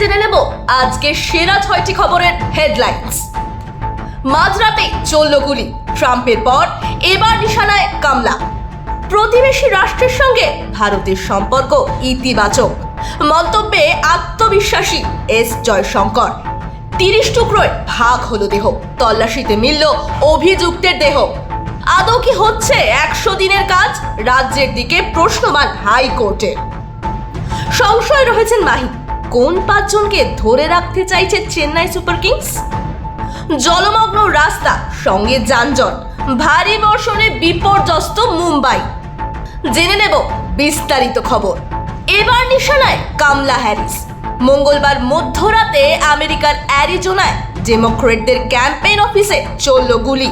জেনে নেব আজকে সেরা 6টি খবরের হেডলাইন্স। মাঝরাতে চলল গুলি, ট্রাম্পের পর এবার নিশানায় কামলা। প্রতিবেশী রাষ্ট্রের সঙ্গে ভারতের সম্পর্ক ইতিবাচক, মন্তব্যে আত্মবিশ্বাসী এস জয়শঙ্কর। 30 টুকরোয় ভাগ হলো দেহ, তল্লাশিতে মিলল অভিযুক্তের দেহ। আদৌ কি হচ্ছে 100 দিনের কাজ? রাজ্যের দিকে প্রশ্নমান হাইকোর্টে। সংশয় রয়েছেন মাহি, কোন 5 জনকে ধরে রাখতে চাইছে চেন্নাই সুপার কিংস? জলমগ্ন রাস্তা, সঙ্গে যানজট, ভারী বর্ষণে বিপর্যস্ত মুম্বাই। জেনে নেব বিস্তারিত খবর। এবার নিশানায় কামলা হ্যারিস। মঙ্গলবার মধ্যরাতে আমেরিকার অ্যারিজোনায় ডেমোক্রেটদের ক্যাম্পেইন অফিসে চলল গুলি।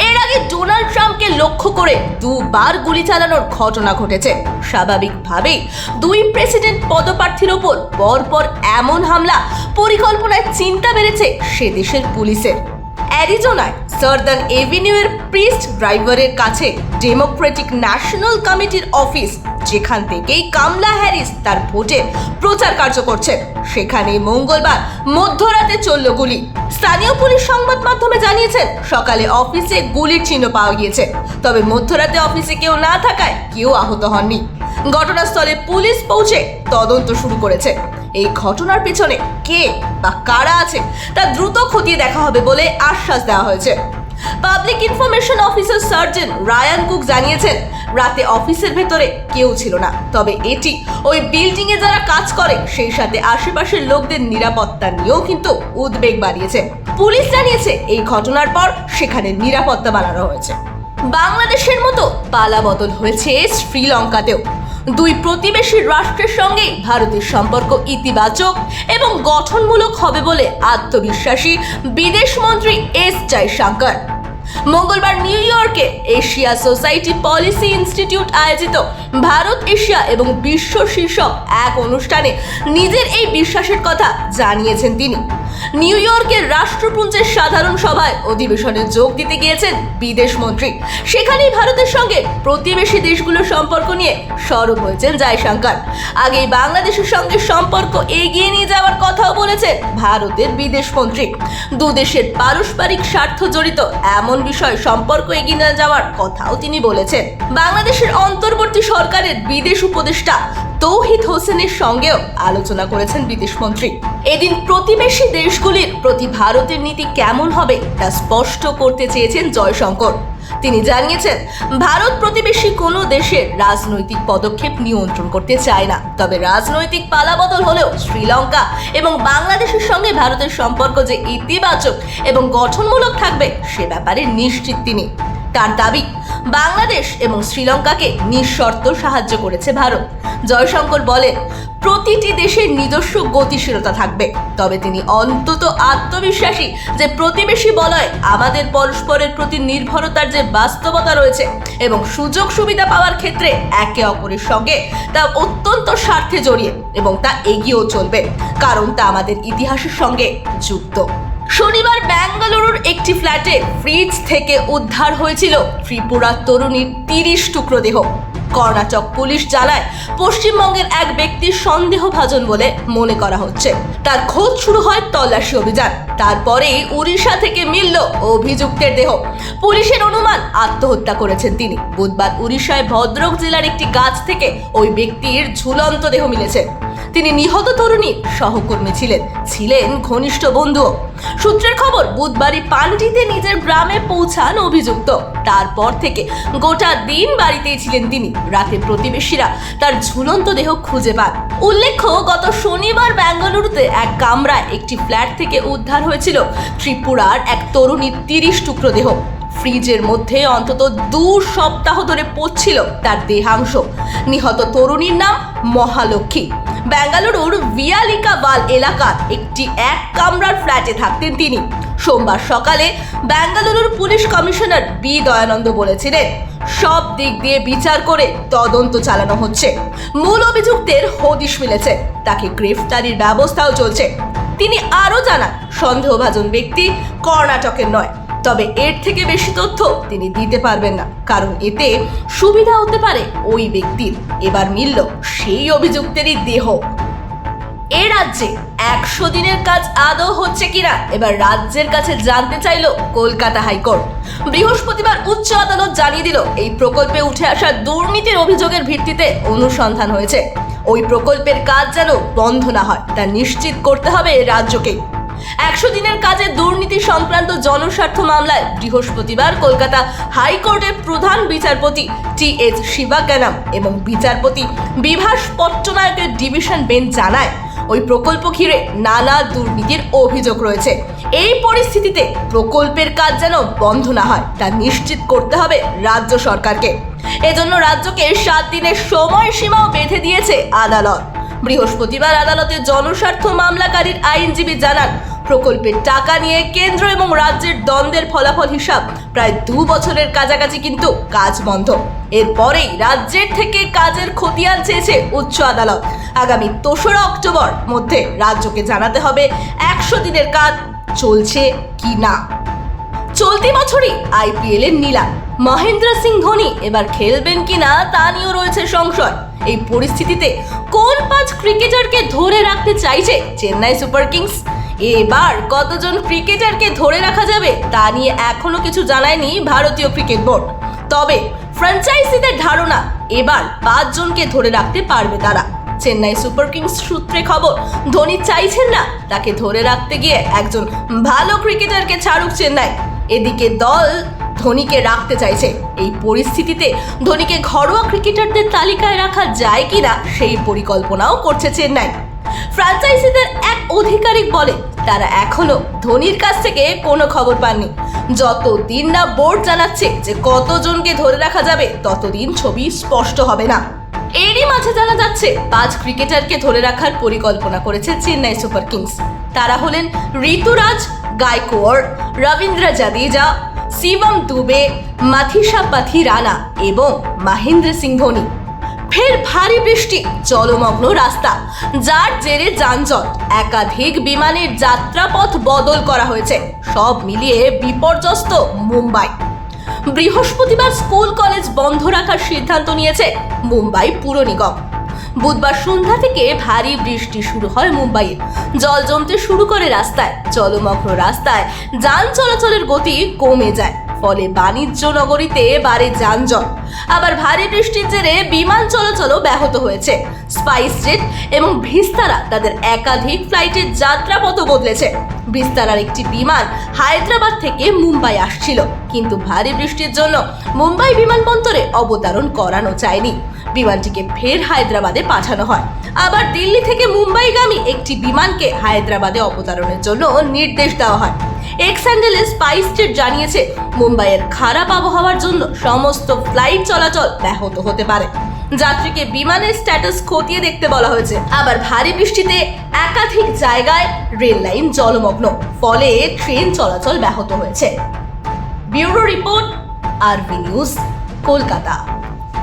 এর আগে ডোনাল্ড ট্রাম্পকে লক্ষ্য করে 2 বার গুলি চালানোর ঘটনা ঘটেছে। স্বাভাবিকভাবেই 2 প্রেসিডেন্ট পদপ্রার্থীর ওপর পরপর এমন হামলা পরিকল্পনায় চিন্তা বেড়েছে সে দেশের পুলিশের। অ্যারিজোনায় সার্দার্ন এভিনিউয়ের প্রিস্ট ড্রাইভারের কাছে ডেমোক্রেটিক ন্যাশনাল কমিটির অফিস, যেখান থেকেই কামলা হ্যারিস তার ভোটের প্রচার কার্য করছেন, সেখানে মঙ্গলবার মধ্যরাতে চলল গুলি। স্থানীয় পুলিশ সংবাদ মাধ্যমে জানিয়েছেন সকালে অফিসে গুলির চিহ্ন পাওয়া গিয়েছে, তবে মধ্যরাতে অফিসে কেউ না থাকায় কেউ আহত হননি। ঘটনাস্থলে পুলিশ পৌঁছে তদন্ত শুরু করেছে। এই ঘটনার পেছনে কে বা কারা আছে তা দ্রুত খতিয়ে দেখা হবে বলে আশ্বাস দেওয়া হয়েছে। Public information officer sergeant Ryan Cook জানিয়েছেন রাতে অফিসের ভেতরে কেউ ছিল না, তবে এটি ওই বিল্ডিং এ যারা কাজ করে সেই সাথে আশেপাশের লোকদের নিরাপত্তা নিয়েও কিন্তু উদ্বেগ বাড়িয়েছে। পুলিশ জানিয়েছে এই ঘটনার পর সেখানে নিরাপত্তা বাড়ানো হয়েছে। বাংলাদেশের মতো পালাবদল হয়েছে শ্রীলঙ্কাতেও। 2 প্রতিবেশী রাষ্ট্রের সঙ্গে ভারতের সম্পর্ক ইতিবাচক এবং গঠনমূলক হবে বলে আত্মবিশ্বাসী বিদেশমন্ত্রী এস জয়শঙ্কর। মঙ্গলবার নিউ ইয়র্কে এশিয়া সোসাইটি পলিসি ইনস্টিটিউট আয়োজিত ভারত এশিয়া এবং বিশ্ব শীর্ষক এক অনুষ্ঠানে নিজের এই বিশ্বাসের কথা জানিয়েছেন তিনি। নিউ ইয়র্কের রাষ্ট্রপুঞ্জের সাধারণ সভায় অধিবেশনে যোগ দিতে গিয়েছেন বিদেশমন্ত্রী। সেখানেই ভারতের সঙ্গে প্রতিবেশী দেশগুলোর সম্পর্ক নিয়ে সরব হয়েছেন জয়শঙ্কর। আগেই বাংলাদেশের সঙ্গে সম্পর্ক এগিয়ে নিয়ে যাওয়ার কথাও বলেছেন ভারতের বিদেশমন্ত্রী। 2 দেশের পারস্পরিক স্বার্থ জড়িত এমন বিষয় সম্পর্ক এগিয়ে নিয়ে যাওয়ার কথাও তিনি বলেছেন। বাংলাদেশের অন্তর্বর্তী সরকারের বিদেশ উপদেষ্টা তৌহিদ হোসেনের সঙ্গেও আলোচনা করেছেন বিদেশমন্ত্রী। এদিন প্রতিবেশী দেশগুলির প্রতি ভারতের নীতি কেমন হবে তা স্পষ্ট করতে চেয়েছেন জয়শঙ্কর। তিনি জানিয়েছেন ভারত প্রতিবেশী কোনো দেশের রাজনৈতিক পদক্ষেপ নিয়ন্ত্রণ করতে চায় না, তবে রাজনৈতিক পালাবদল হলেও শ্রীলঙ্কা এবং বাংলাদেশের সঙ্গে ভারতের সম্পর্ক যে ইতিবাচক এবং গঠনমূলক থাকবে সে ব্যাপারে নিশ্চিত তিনি। তার দাবি, বাংলাদেশ এবং শ্রীলঙ্কাকে নিঃশর্ত সাহায্য করেছে ভারত। জয়শঙ্কর বলেন প্রতিটি দেশের নিজস্ব গতিশীলতা থাকবে, তবে তিনি অন্তত আত্মবিশ্বাসী যে প্রতিবেশী বলয়ে আমাদের পরস্পরের প্রতি নির্ভরতার যে বাস্তবতা রয়েছে এবং সুযোগ সুবিধা পাওয়ার ক্ষেত্রে একে অপরের সঙ্গে তা অত্যন্ত স্বার্থে জড়িয়ে এবং তা এগিয়েও চলবে, কারণ তা আমাদের ইতিহাসের সঙ্গে যুক্ত। শনিবার বেঙ্গালুরুর একটি ফ্ল্যাটে ফ্রিজ থেকে উদ্ধার হয়েছিল ত্রিপুরার তরুণীর 30 টুকরো দেহ। কর্ণাটক পুলিশ জানায় পশ্চিমবঙ্গের এক ব্যক্তির সন্দেহভাজন বলে মনে করা হচ্ছে। তার খোঁজ শুরু হয় তল্লাশি অভিযান, তারপরেই উড়িষ্যা থেকে মিলল অভিযুক্তের দেহ। পুলিশের অনুমান আত্মহত্যা করেছেন তিনি। বুধবার উড়িষ্যায় ভদ্রক জেলার একটি গাছ থেকে ওই ব্যক্তির ঝুলন্ত দেহ মিলেছে। তিনি নিহত তরুণীর সহকর্মী ছিলেন ঘনিষ্ঠ বন্ধু। সূত্রের খবর, বুধবারই পান্ডিতে নিজের গ্রামে পৌঁছান অভিযুক্ত। তারপর থেকে গোটা দিন বাড়িতেই ছিলেন তিনি। রাতে প্রতিবেশীরা তার ঝুলন্ত দেহ খুঁজে পান। উল্লেখ্য, গত শনিবার বেঙ্গালুরুতে এক কামরায় একটি ফ্ল্যাট থেকে উদ্ধার হয়েছিল ত্রিপুরার এক তরুণীর 30 টুকরো দেহ। ফ্রিজের মধ্যে অন্তত 2 সপ্তাহ ধরে পড়ছিল তার দেহাংশ। নিহত তরুণীর নাম মহালক্ষ্মী। বেঙ্গালুরুর ভিয়ালিকাবাল এলাকার একটি 1 কামরার ফ্ল্যাটে থাকতেন তিনি। সোমবার সকালে বেঙ্গালুরুর পুলিশ কমিশনার বি দয়ানন্দ বলেছিলেন সব দিক দিয়ে বিচার করে তদন্ত চালানো হচ্ছে। মূল অভিযুক্তের হদিশ মিলেছে, তাকে গ্রেফতারির ব্যবস্থাও চলছে। তিনি আরও জানান সন্দেহভাজন ব্যক্তি কর্ণাটকের নয়, তবে এর থেকে বেশি তথ্য তিনি দিতে পারবেন না, কারণ এতে সুবিধা হতে পারে ওই ব্যক্তির। এবার মিলল সেই অভিযুক্তেরই দেহ। এ রাজ্যে 100 দিনের কাজ আদৌ হচ্ছে কিনা এবার রাজ্যের কাছে জানতে চাইল কলকাতা হাইকোর্ট। বৃহস্পতিবার উচ্চ আদালত জানিয়ে দিল এই প্রকল্পে উঠে আসা দুর্নীতির অভিযোগের ভিত্তিতে অনুসন্ধান হয়েছে। ওই প্রকল্পের কাজ যেন বন্ধ না হয় তা নিশ্চিত করতে হবে রাজ্যকে। 100 দিনের কাজে দুর্নীতি সংক্রান্ত জনস্বার্থ মামলায় বৃহস্পতিবার কলকাতা হাইকোর্টের প্রধান বিচারপতি টি.এইচ. শিবাজ্ঞানম এবং বিচারপতি বিভাস পট্টনায়কের ডিভিশন বেঞ্চ জানায় ওই প্রকল্প ঘিরে নানা দুর্নীতির অভিযোগ রয়েছে। এই পরিস্থিতিতে প্রকল্পের কাজ যেন বন্ধ না হয় তা নিশ্চিত করতে হবে রাজ্য সরকারকে। এজন্য রাজ্যকে 7 দিনের সময়সীমাও বেঁধে দিয়েছে আদালত। বৃহস্পতিবার আদালতে জনস্বার্থ মামলাকারীর আইনজীবী জানান প্রকল্পের টাকা নিয়ে কেন্দ্র এবং রাজ্যের দ্বন্দ্বের ফলাফল হিসাব প্রায় 2 বছরের কাছাকাছি কিন্তু কাজ বন্ধ। এরপরেই রাজ্যের থেকে কাজের খতিয়ান চেয়েছে উচ্চ আদালত। আগামী 2রা অক্টোবর মধ্যে রাজ্যকে জানাতে হবে 100 দিনের কাজ চলছে কি না। চলতি বছরই আইপিএল এর নিলাম, মহেন্দ্র সিং ধোনি এবার খেলবেন কিনা তা নিয়েও রয়েছে সংশয়। এই পরিস্থিতিতে কোন 5 ক্রিকেটারকে ধরে রাখতে চাইছে চেন্নাই সুপার কিংস? এবার কতজন ক্রিকেটারকে ধরে রাখা যাবে তা নিয়ে এখনো কিছু জানায়নি ভারতীয় ক্রিকেট বোর্ড। তবে ফ্র্যাঞ্চাইজিদের ধারণা এবার 5 জনকে ধরে রাখতে পারবে তারা। চেন্নাই সুপার কিংস সূত্রে খবর, ধোনি চাইছেন না তাকে ধরে রাখতে গিয়ে একজন ভালো ক্রিকেটারকে ছাড়ুক চেন্নাই। এদিকে দল ধোনিকে রাখতে চাইছে। এই পরিস্থিতিতে ধোনিকে ঘরোয়া ক্রিকেটারদের তালিকায় রাখা যায় কিনা সেই পরিকল্পনাও করছে চেন্নাই। ফ্র্যাঞ্চাইজিদের এক আধিকারিক বলে তারা এখনো ধোনির কাছ থেকে কোনো খবর পাননি। যতদিন না বোর্ড জানাচ্ছে যে কতজনকে ধরে রাখা যাবে ততদিন ছবি স্পষ্ট হবে না। এরই মাঝে জানা যাচ্ছে 5 ক্রিকেটারকে ধরে রাখার পরিকল্পনা করেছে চেন্নাই সুপার কিংস। তারা হলেন ঋতুরাজ গায়কোয়াড়, রবীন্দ্র জাদেজা, শিবম দুবে, মাথিসা পাথিরানা এবং মহেন্দ্র সিং ধোনি। ফের ভারী বৃষ্টি, জলমগ্ন রাস্তা, যার জেরে যানজট, একাধিক বিমানের যাত্রাপথ বদল করা হয়েছে। সব মিলিয়ে বিপর্যস্ত মুম্বাই। বৃহস্পতিবার স্কুল কলেজ বন্ধ রাখার সিদ্ধান্ত নিয়েছে মুম্বাই পুর নিগম। বুধবার সন্ধ্যা থেকে ভারী বৃষ্টি শুরু হয় মুম্বাইয়ে। জল জমতে শুরু করে রাস্তায়। জলমগ্ন রাস্তায় যান চলাচলের গতি কমে যায়, ফলে বাণিজ্য নগরীতে বাড়ে যানজট। আবার ভারী বৃষ্টির জেরে বিমান চলাচলও ব্যাহত হয়েছে। স্পাইস জেট এবং ভিস্তারা তাদের একাধিক ফ্লাইটের যাত্রাপথ বদলেছে। ভিস্তারার একটি বিমান হায়দ্রাবাদ থেকে মুম্বাই আসছিল, কিন্তু ভারী বৃষ্টির জন্য মুম্বাই বিমানবন্দরে অবতরণ করানো যায়নি। বিমানটিকে ফের হায়দ্রাবাদে পাঠানো হয়। আবার দিল্লি থেকে মুম্বাইগামী একটি বিমানকে হায়দ্রাবাদে অবতরণের জন্য নির্দেশ দেওয়া হয়। এক্স হ্যান্ডেলে স্পাইস জেট জানিয়েছে মুম্বাইয়ের খারাপ আবহাওয়ার জন্য সমস্ত ফ্লাইট চলাচল ব্যাহত হতে পারে। যাত্রীকে বিমানের স্ট্যাটাস খতিয়ে দেখতে বলা হয়েছে। আবার ভারী বৃষ্টিতে একাধিক জায়গায় রেল লাইন জলমগ্ন, ফলে ট্রেন চলাচল ব্যাহত হয়েছে। ব্যুরো রিপোর্ট, আরবি নিউজ, কলকাতা।